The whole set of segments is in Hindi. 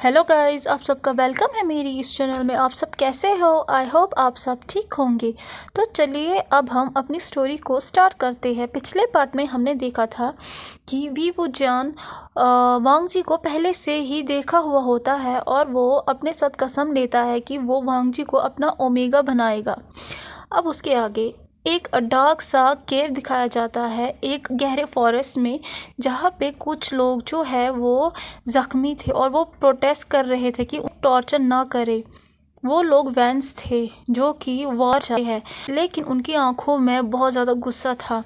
हेलो गाइस, आप सबका वेलकम है मेरी इस चैनल में। आप सब कैसे हो? आई होप आप सब ठीक होंगे। तो चलिए अब हम अपनी स्टोरी को स्टार्ट करते हैं। पिछले पार्ट में हमने देखा था कि वी वूजियान वांग जी को पहले से ही देखा हुआ होता है और वो अपने साथ कसम लेता है कि वो वांग जी को अपना ओमेगा बनाएगा। अब उसके आगे एक डार्क सा केव दिखाया जाता है एक गहरे फॉरेस्ट में, जहाँ पे कुछ लोग जो है वो ज़ख्मी थे और वो प्रोटेस्ट कर रहे थे कि टॉर्चर ना करे। वो लोग वैंस थे जो कि वॉर चाहते हैं, लेकिन उनकी आंखों में बहुत ज़्यादा गुस्सा था।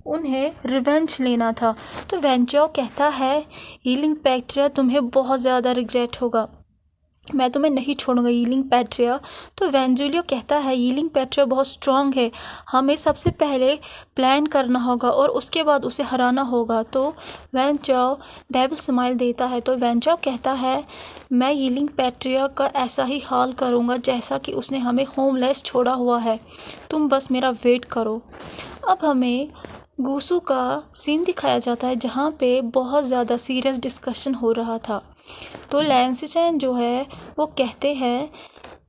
उन्हें रिवेंज लेना था। तो वेंचो कहता है, हीलिंग पैक्ट्रिया तुम्हें बहुत ज़्यादा रिग्रेट होगा, मैं तुम्हें नहीं छोड़ूंगा हीलिंग पैट्रिया। तो वेंजुलियो कहता है, हीलिंग पैट्रिया बहुत स्ट्रांग है, हमें सबसे पहले प्लान करना होगा और उसके बाद उसे हराना होगा। तो वेंचाओ डेविल स्माइल देता है। तो वेंचाओ कहता है, मैं हीलिंग पैट्रिया का ऐसा ही हाल करूँगा जैसा कि उसने हमें होमलेस छोड़ा हुआ है, तुम बस मेरा वेट करो। अब हमें गुसू का सीन दिखाया जाता है जहाँ पे बहुत ज़्यादा सीरियस डिस्कशन हो रहा था। तो लैंसिचैन जो है वो कहते हैं,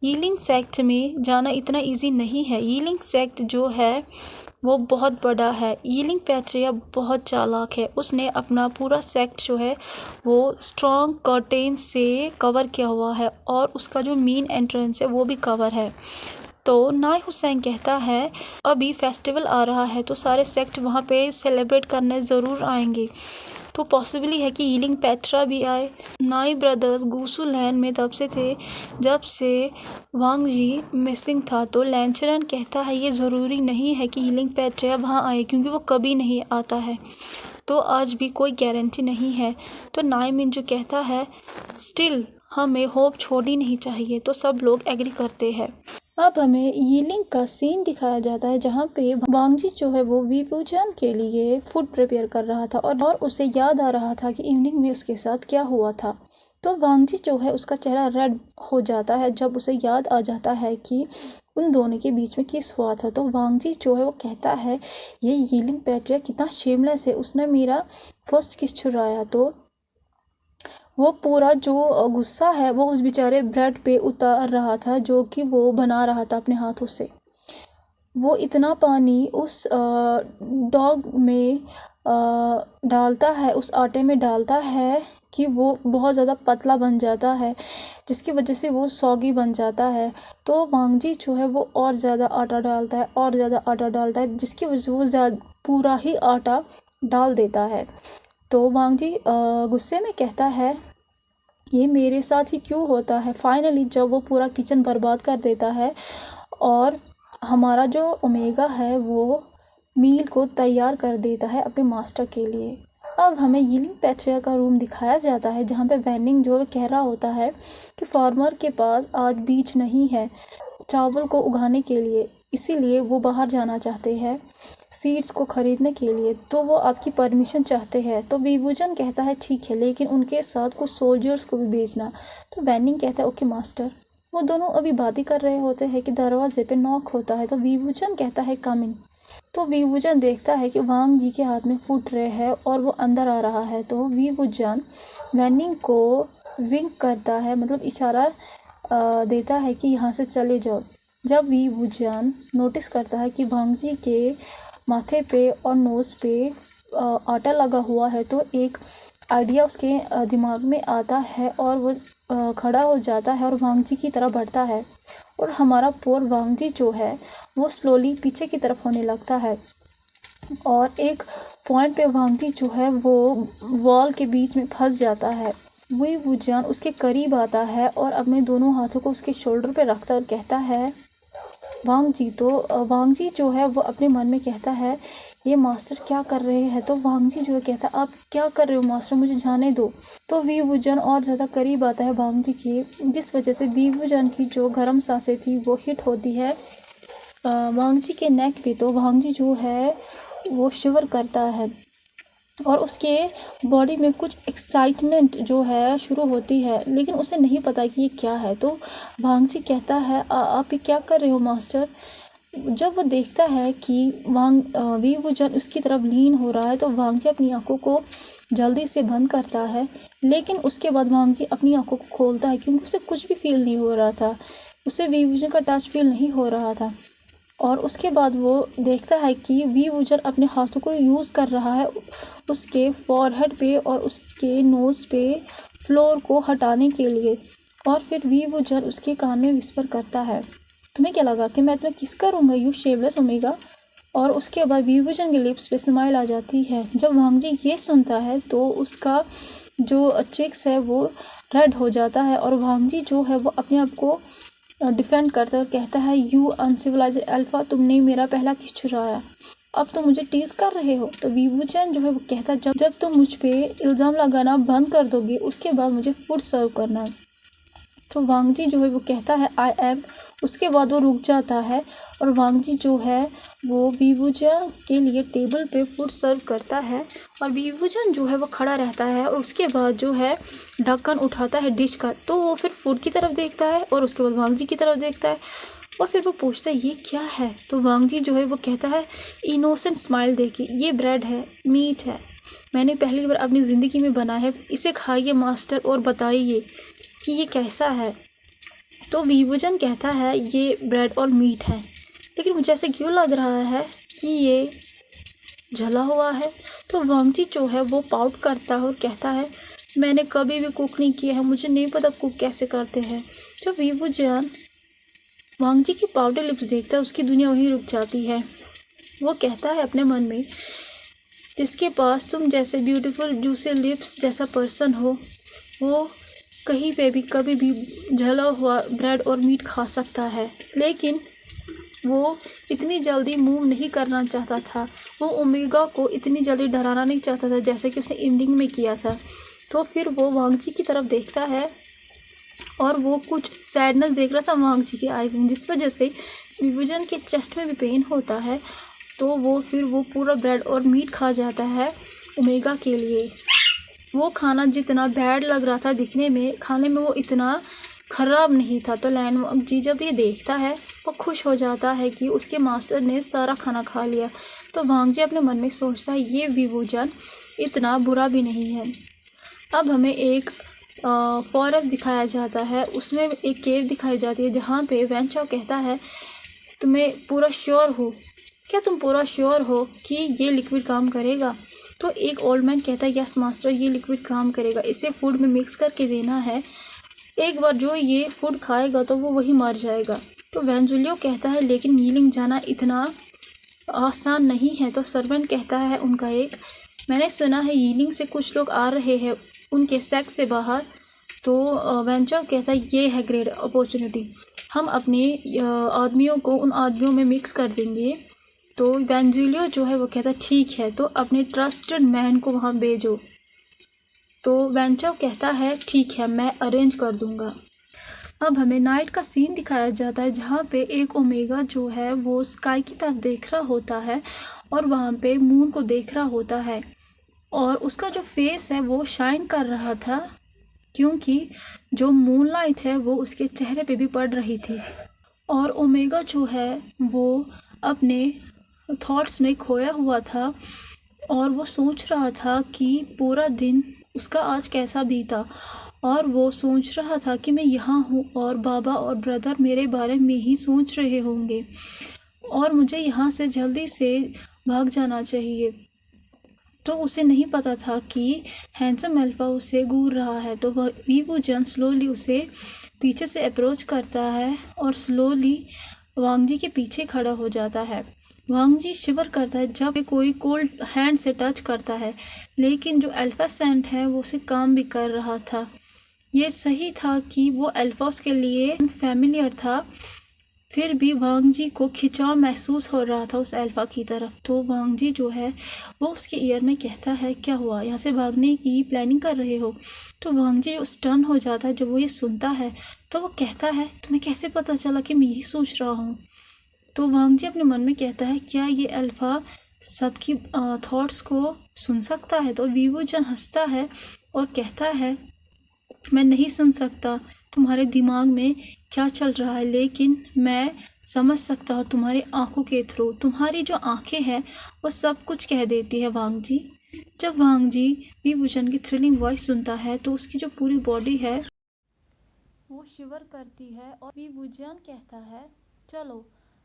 यीलिंग सेक्ट में जाना इतना इजी नहीं है, यीलिंग सेक्ट जो है वो बहुत बड़ा है, यीलिंग पैट्रिया बहुत चालाक है, उसने अपना पूरा सेक्ट जो है वो स्ट्रॉन्ग कर्टेन से कवर किया हुआ है और उसका जो मेन एंट्रेंस है वो भी कवर है। तो नाई हुसैन कहता है, अभी फेस्टिवल आ रहा है तो सारे सेक्ट वहाँ पे सेलिब्रेट करने ज़रूर आएंगे, तो पॉसिबली है कि हीलिंग पैट्रा भी आए। नाई ब्रदर्स गुसू लैंड में तब से थे जब से वांग जी मिसिंग था। तो लैंचरन कहता है, ये ज़रूरी नहीं है कि हीलिंग पैट्रा वहाँ आए क्योंकि वो कभी नहीं आता है, तो आज भी कोई गारंटी नहीं है। तो नाई मिंजू कहता है, स्टिल हमें होप छोड़नी नहीं चाहिए। तो सब लोग एग्री करते हैं। अब हमें यीलिंग का सीन दिखाया जाता है जहाँ पे वांग जी जो है वो वी वूजियान के लिए फूड प्रिपेयर कर रहा था और उसे याद आ रहा था कि इवनिंग में उसके साथ क्या हुआ था। तो वांग जी जो है उसका चेहरा रेड हो जाता है जब उसे याद आ जाता है कि उन दोनों के बीच में किस हुआ था। तो वांग जी जो है वो कहता है, ये यीलिंग पैट्रिया कितना शेमलेस है, उसने मेरा फर्स्ट किस चुराया। तो वो पूरा जो गुस्सा है वो उस बेचारे ब्रेड पे उतार रहा था जो कि वो बना रहा था अपने हाथों से। वो इतना पानी उस डॉग में डालता है, उस आटे में डालता है कि वो बहुत ज़्यादा पतला बन जाता है, जिसकी वजह से वो सॉगी बन जाता है। तो वांग जी जो है वो और ज़्यादा आटा डालता है और ज़्यादा आटा डालता है, जिसकी वजह से वो पूरा ही आटा डाल देता है। तो वांग जी गुस्से में कहता है, ये मेरे साथ ही क्यों होता है। फाइनली जब वो पूरा किचन बर्बाद कर देता है और हमारा जो ओमेगा है वो मील को तैयार कर देता है अपने मास्टर के लिए। अब हमें यीलिंग पैट्रिया का रूम दिखाया जाता है जहाँ पे वैनिंग जो है कह रहा होता है कि फार्मर के पास आज बीज नहीं है चावल को उगाने के लिए, इसीलिए वो बाहर जाना चाहते हैं सीड्स को ख़रीदने के लिए, तो वो आपकी परमिशन चाहते हैं। तो वी वूजियान कहता है, ठीक है, लेकिन उनके साथ कुछ सोल्जर्स को भी भेजना। तो वैनिंग कहता है, ओके मास्टर। वो दोनों अभी बातें कर रहे होते हैं कि दरवाजे पे नॉक होता है। तो वी वूजियान कहता है, कम इन। तो वी वूजियान देखता है कि वांग जी के हाथ में फूड ट्रे है और वो अंदर आ रहा है। तो वी वूजियान वैनिंग को विंक करता है, मतलब इशारा देता है कि यहाँ से चले जाओ। जब वी वूजियान नोटिस करता है कि वांग जी के माथे पे और नोज़ पे आटा लगा हुआ है, तो एक आइडिया उसके दिमाग में आता है और वो खड़ा हो जाता है और वांग जी की तरफ बढ़ता है और हमारा पोर वांग जी जो है वो स्लोली पीछे की तरफ होने लगता है और एक पॉइंट पे वांग जी जो है वो वॉल के बीच में फंस जाता है। वी वूजियान उसके करीब आता है और अपने दोनों हाथों को उसके शोल्डर पे रखता है और कहता है, वांग जी। तो वांग जी जो है वो अपने मन में कहता है, ये मास्टर क्या कर रहे हैं। तो वांग जी जो है कहता है, आप क्या कर रहे हो मास्टर, मुझे जाने दो। तो वी वूजियान और ज़्यादा करीब आता है वांग जी के, जिस वजह से वी वूजियान की जो गर्म सांसें थी वो हिट होती है वांग जी के नेक पे। तो वांग जी जो है वो शिवर करता है और उसके बॉडी में कुछ एक्साइटमेंट जो है शुरू होती है, लेकिन उसे नहीं पता कि ये क्या है। तो वांग जी कहता है, आप ये क्या कर रहे हो मास्टर। जब वो देखता है कि वी वुजन उसकी तरफ लीन हो रहा है तो वांग जी अपनी आंखों को जल्दी से बंद करता है, लेकिन उसके बाद वांग जी अपनी आंखों को खोलता है क्योंकि उसे कुछ भी फील नहीं हो रहा था, उसे वी वुजन का टच फील नहीं हो रहा था। और उसके बाद वो देखता है कि वी वुजन अपने हाथों को यूज़ कर रहा है उसके फॉरहेड पे और उसके नोज़ पे फ्लोर को हटाने के लिए। और फिर वी वुजन उसके कान में विस्पर करता है, तुम्हें क्या लगा कि मैं तुम्हें किस करूँगा यू शेवलेस ओमेगा। और उसके बाद वी वुजन के लिप्स पे स्माइल आ जाती है। जब वांग जी ये सुनता है तो उसका जो चिक्स है वो रेड हो जाता है और वांग जी जो है वो अपने आप को डिफेंड करता है और कहता है, यू अनसिविलाइज्ड अल्फा, तुमने मेरा पहला किस चुराया, अब तुम मुझे टीज कर रहे हो। तो वी वुजन जो है वो कहता है, जब तुम मुझ पे इल्ज़ाम लगाना बंद कर दोगे उसके बाद मुझे फूड सर्व करना। तो वांग जी जो है वो कहता है, आई एम। उसके बाद वो रुक जाता है और वांग जी जो है वो वी वुजन के लिए टेबल पे फूड सर्व करता है और वी वुजन जो है वो खड़ा रहता है और उसके बाद जो है ढक्कन उठाता है डिश का। तो वो फिर फूड की तरफ देखता है और उसके बाद वांग जी की तरफ देखता है और फिर वो पूछता है ये क्या है। तो वांग जी जो है वो कहता है इनोसेंट स्माइल देखिए, ये ब्रेड है, मीट है, मैंने पहली बार अपनी ज़िंदगी में बना है, इसे खाइए मास्टर और बताइए कि ये कैसा है। तो वी वुजन कहता है ये ब्रेड और मीट है, लेकिन मुझे ऐसे क्यों लग रहा है कि ये जला हुआ है। तो वांग जी जो है वो पाउट करता है और कहता है मैंने कभी भी कुक नहीं किया है, मुझे नहीं पता कुक कैसे करते हैं। जो वी वुजन वांग जी की पाउडर लिप्स देखता है उसकी दुनिया वहीं रुक जाती है। वो कहता है अपने मन में, जिसके पास तुम जैसे ब्यूटीफुल जूसी लिप्स जैसा पर्सन हो वो कहीं पे भी कभी भी जला हुआ ब्रेड और मीट खा सकता है। लेकिन वो इतनी जल्दी मूव नहीं करना चाहता था, वो ओमेगा को इतनी जल्दी डराना नहीं चाहता था जैसे कि उसने एंडिंग में किया था। तो फिर वो वांग जी की तरफ देखता है और वो कुछ सैडनेस देख रहा था वांग जी के आइज़ में, जिस वजह से वी वुजन के चेस्ट में भी पेन होता है। तो वो फिर वो पूरा ब्रेड और मीट खा जाता है ओमेगा के लिए। वो खाना जितना बैड लग रहा था दिखने में, खाने में वो इतना ख़राब नहीं था। तो लैन जी जब ये देखता है वो खुश हो जाता है कि उसके मास्टर ने सारा खाना खा लिया। तो वांग जी अपने मन में सोचता है ये वी वुजन इतना बुरा भी नहीं है। अब हमें एक फॉरेस्ट दिखाया जाता है, उसमें एक केव दिखाई जाती है जहाँ पे वैन चाओ कहता है तुम्हें पूरा श्योर हो, क्या तुम पूरा श्योर हो कि ये लिक्विड काम करेगा। तो एक ओल्ड मैन कहता है यस मास्टर, ये लिक्विड काम करेगा, इसे फूड में मिक्स करके देना है, एक बार जो ये फूड खाएगा तो वो वही मर जाएगा। तो वेंजुलियो कहता है लेकिन नीलिंग जाना इतना आसान नहीं है। तो सर्वेंट कहता है उनका एक, मैंने सुना है यीलिंग से कुछ लोग आ रहे हैं उनके सेक्स से बाहर। तो वेंचो कहता है ये है ग्रेट अपॉर्चुनिटी, हम अपने आदमियों को उन आदमियों में मिक्स कर देंगे। तो वेंजुलियो जो है वो कहता है ठीक है, तो अपने ट्रस्टेड मैन को वहाँ भेजो। तो वेंचो कहता है ठीक है, मैं अरेंज कर दूँगा। अब हमें नाइट का सीन दिखाया जाता है जहाँ पे एक ओमेगा जो है वो स्काई की तरफ देख रहा होता है और वहाँ पे मून को देख रहा होता है और उसका जो फेस है वो शाइन कर रहा था क्योंकि जो मूनलाइट है वो उसके चेहरे पे भी पड़ रही थी। और ओमेगा जो है वो अपने थॉट्स में खोया हुआ था और वो सोच रहा था कि पूरा दिन उसका आज कैसा बीता और वो सोच रहा था कि मैं यहाँ हूँ और बाबा और ब्रदर मेरे बारे में ही सोच रहे होंगे और मुझे यहाँ से जल्दी से भाग जाना चाहिए। तो उसे नहीं पता था कि हैंडसम अल्फा उसे घूर रहा है। तो वह वी वुजन स्लोली उसे पीछे से अप्रोच करता है और स्लोली वांग जी के पीछे खड़ा हो जाता है। वांग जी शिवर करता है जब कोई कोल्ड हैंड से टच करता है, लेकिन जो अल्फा सेंट है वो उसे काम भी कर रहा था। ये सही था कि वो अल्फास के लिए फैमिलियर था, फिर भी वांग जी को खिंचाव महसूस हो रहा था उस अल्फा की तरफ। तो वांग जी जो है वो उसके ईयर में कहता है क्या हुआ, यहाँ से भागने की प्लानिंग कर रहे हो। तो वांग जी स्टन हो जाता है जब वो ये सुनता है। तो वो कहता है तुम्हें कैसे पता चला कि मैं यही सोच रहा हूँ। तो वांग जी अपने मन में कहता है क्या ये अल्फा सबकी थॉट्स को सुन सकता है। तो वी वुजन हंसता है और कहता है मैं नहीं सुन सकता, तुम्हारे दिमाग में क्या चल रहा है, लेकिन मैं समझ सकता हूँ तुम्हारी आंखों के थ्रू। तुम्हारी जो आंखें हैं वो सब कुछ कह देती है वांग जी। जब वांग जी विभूषण की थ्रिलिंग वॉइस सुनता है तो उसकी जो पूरी बॉडी है वो शिवर करती है और विभूषण कहता है, चलो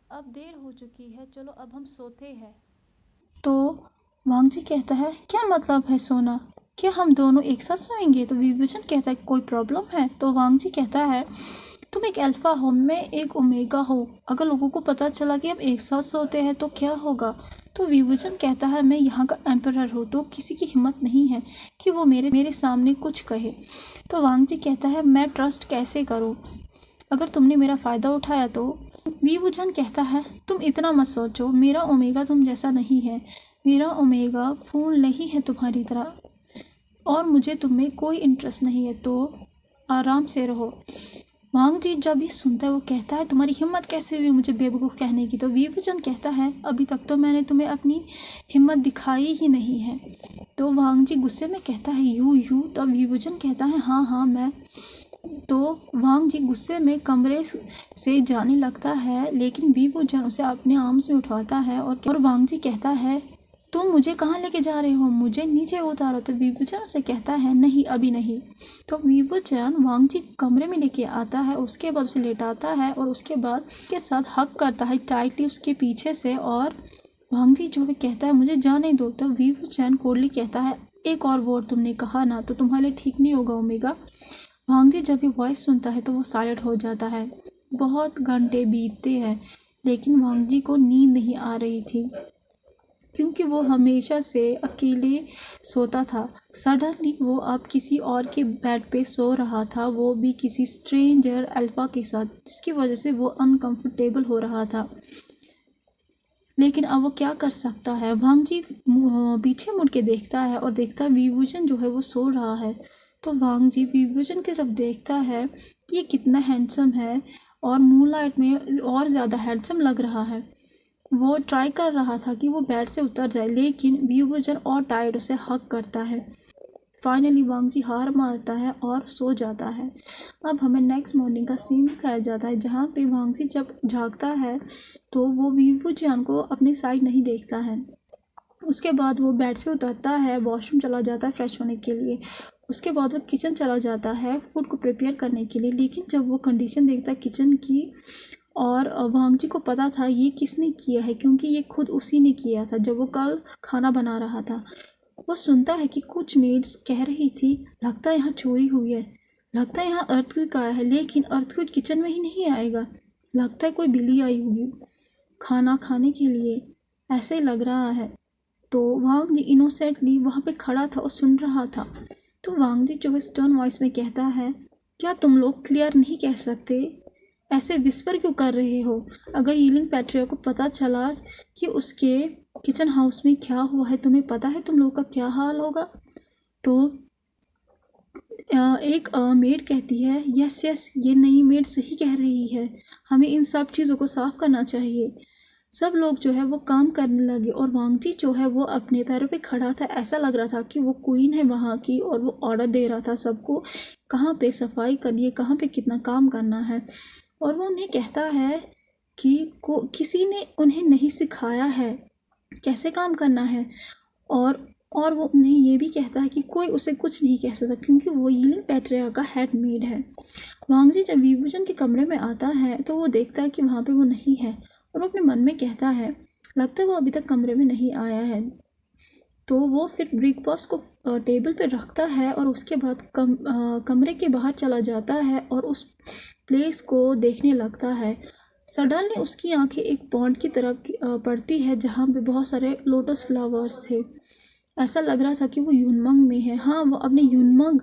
अब देर हो चुकी है, चलो अब हम सोते हैं। तो वांग जी कहता है, क्या मतलब है सोना, क्या हम दोनों एक साथ सोएंगे? तो विभूषण कहता है, कोई प्रॉब्लम है? तो वांग जी कहता है, तुम एक अल्फा हो, मैं एक ओमेगा हो, अगर लोगों को पता चला कि हम एक साथ सोते हैं तो क्या होगा? तो विभूषण कहता है, मैं यहाँ का एम्परर हूँ, तो किसी की हिम्मत नहीं है कि वो मेरे सामने कुछ कहे। तो वांग जी कहता है, मैं ट्रस्ट कैसे करूँ अगर तुमने मेरा फ़ायदा उठाया तो? विभूषण कहता है, तुम इतना मत सोचो, मेरा ओमेगा तुम जैसा नहीं है, मेरा ओमेगा फूल नहीं है तुम्हारी तरह, और मुझे तुम में कोई इंटरेस्ट नहीं है, तो आराम से रहो। वांग जी जब ये सुनता है वो कहता है, तुम्हारी हिम्मत कैसे हुई मुझे बेवकूफ़ कहने की? तो विभूषण कहता है, अभी तक तो मैंने तुम्हें अपनी हिम्मत दिखाई ही नहीं है। तो वांग जी गुस्से में कहता है, यू। तो विभूषण कहता है, हाँ मैं। तो वांग जी गुस्से में कमरे से जाने लगता है, लेकिन विभूषण उसे अपने आर्म्स में उठाता है और वांग जी कहता है, तुम मुझे कहाँ लेके जा रहे हो, मुझे नीचे उतारो। तो विभूषण उसे कहता है, नहीं अभी नहीं। तो विभूषण वांग जी कमरे में लेके आता है, उसके बाद उसे लेटाता है और उसके बाद उसके साथ हग करता है टाइटली उसके पीछे से, और वांग जी जो भी कहता है, मुझे जाने दो। तो विभूषण कोल्डली कहता है, एक और वर्ड तुमने कहा ना तो तुम्हारे लिए ठीक नहीं होगा ओमेगा। वांग जी जब ये वॉइस सुनता है तो वो साइलेंट हो जाता है। बहुत घंटे बीतते हैं लेकिन वांग जी को नींद नहीं आ रही थी, क्योंकि वो हमेशा से अकेले सोता था। सडनली वो अब किसी और के बेड पे सो रहा था, वो भी किसी स्ट्रेंजर अल्फा के साथ, जिसकी वजह से वो अनकंफर्टेबल हो रहा था। लेकिन अब वो क्या कर सकता है? वांग जी पीछे मुड़ के देखता है और देखता है विभूषण जो है वो सो रहा है। तो वांग जी विभूषण की तरफ देखता है कि ये कितना हैंडसम है और मूनलाइट में और ज़्यादा हैंडसम लग रहा है। वो ट्राई कर रहा था कि वो बेड से उतर जाए, लेकिन विभूषण और टायर्ड उसे हग करता है। फाइनली वांग जी हार मानता है और सो जाता है। अब हमें नेक्स्ट मॉर्निंग का सीन दिखाया जाता है, जहाँ पे वांग जी जब जागता है तो वो विभूषण को अपनी साइड नहीं देखता है। उसके बाद वो बेड से उतरता है, वॉशरूम चला जाता है फ्रेश होने के लिए। उसके बाद वो किचन चला जाता है फूड को प्रिपेयर करने के लिए, लेकिन जब वो कंडीशन देखता है किचन की, और वांग जी को पता था ये किसने किया है, क्योंकि ये खुद उसी ने किया था जब वो कल खाना बना रहा था। वो सुनता है कि कुछ मेड्स कह रही थी, लगता है यहाँ चोरी हुई है, लगता है यहाँ अर्थक्वेक आया है, लेकिन अर्थक्वेक किचन में ही नहीं आएगा, लगता है कोई बिल्ली आई होगी खाना खाने के लिए, ऐसे ही लग रहा है। तो वांग जी इनोसेंटली वहाँ पे खड़ा था और सुन रहा था। तो वांग जी जो है स्टर्न वॉइस में कहता है, क्या तुम लोग क्लियर नहीं कह सकते? ऐसे विस्पर क्यों कर रहे हो? अगर यीलिंग पैट्रिया को पता चला कि उसके किचन हाउस में क्या हुआ है, तुम्हें पता है तुम लोग का क्या हाल होगा? तो एक मेड कहती है, यस ये नई मेड सही कह रही है, हमें इन सब चीज़ों को साफ करना चाहिए। सब लोग जो है वो काम करने लगे और वांग जी जो है वो अपने पैरों पे खड़ा था, ऐसा लग रहा था कि वो क्वीन है वहाँ की, और वो ऑर्डर दे रहा था सबको कहाँ पे सफाई करनी है, कहाँ पे कितना काम करना है। और वो उन्हें कहता है कि किसी ने उन्हें नहीं सिखाया है कैसे काम करना है, और वो उन्हें ये भी कहता है कि कोई उसे कुछ नहीं कह सकता, क्योंकि वो यीलिंग पैट्रिया का हेड मेड है। वांग जी जब विभूषण के कमरे में आता है तो वो देखता है कि वहाँ पे वो नहीं है, और वो अपने मन में कहता है, लगता है वो अभी तक कमरे में नहीं आया है। तो वो फिर ब्रेकफास्ट को टेबल पे रखता है और उसके बाद कमरे के बाहर चला जाता है और उस प्लेस को देखने लगता है। सडनली उसकी आंखें एक पॉन्ड की तरफ पड़ती है, जहाँ पे बहुत सारे लोटस फ्लावर्स थे। ऐसा लग रहा था कि वो यूनमंग में है। हाँ, वो अपने यूनमंग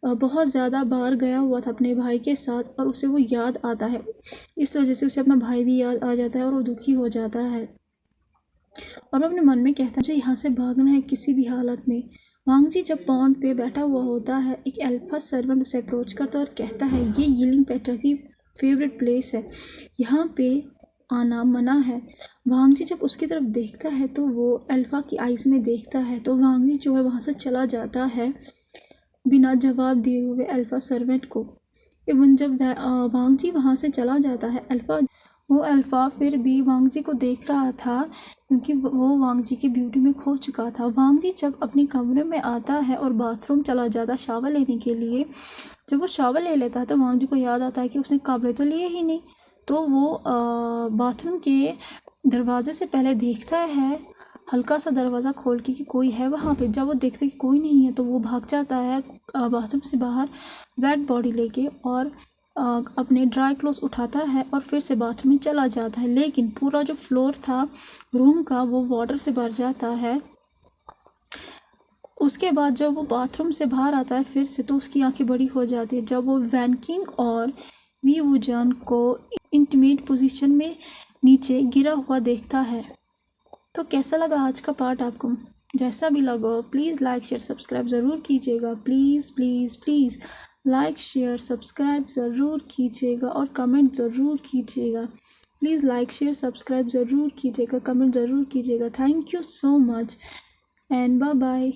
बहुत ज़्यादा बार गया हुआ था अपने भाई के साथ, और उसे वो याद आता है। इस वजह से उसे अपना भाई भी याद आ जाता है और वो दुखी हो जाता है, और वो अपने मन में कहता है, मुझे यहाँ से भागना है किसी भी हालत में। वांग जी जब पॉन्ड पे बैठा हुआ होता है, एक अल्फा सर्वेंट उसे अप्रोच करता है और कहता है, ये यीलिंग पैट्रिया की फेवरेट प्लेस है, यहाँ पे आना मना है। वांग जी जब उसकी तरफ देखता है तो वो अल्फा की आइज़ में देखता है, तो वांग जी जो है वहाँ से चला जाता है बिना जवाब दिए हुए अल्फा सर्वेंट को। इवन जब वांग जी वहाँ से चला जाता है अल्फ़ा फिर भी वांग जी को देख रहा था, क्योंकि वो वांग जी की ब्यूटी में खो चुका था। वांग जी जब अपने कमरे में आता है और बाथरूम चला जाता शावर लेने के लिए, जब वो शावर ले लेता है तो वांग जी को याद आता है कि उसने कपड़े तो लिए ही नहीं। तो वो बाथरूम के दरवाजे से पहले देखता है, हल्का सा दरवाज़ा खोल के कि कोई है वहाँ पे। जब वो देखता है कि कोई नहीं है तो वो भाग जाता है बाथरूम से बाहर वेट बॉडी लेके, और अपने ड्राई क्लोथ्स उठाता है और फिर से बाथरूम में चला जाता है। लेकिन पूरा जो फ्लोर था रूम का वो वाटर से भर जाता है। उसके बाद जब वो बाथरूम से बाहर आता है फिर से, तो उसकी आंखें बड़ी हो जाती है जब वो वैन किंग और वी वूजन को इंटीमेट पोजीशन में नीचे गिरा हुआ देखता है। तो कैसा लगा आज का पार्ट आपको? जैसा भी लगा प्लीज़ लाइक शेयर सब्सक्राइब ज़रूर कीजिएगा। Please please please like share subscribe ज़रूर कीजिएगा और कमेंट ज़रूर कीजिएगा। प्लीज़ लाइक शेयर सब्सक्राइब ज़रूर कीजिएगा, कमेंट ज़रूर कीजिएगा। Thank you so much and bye bye.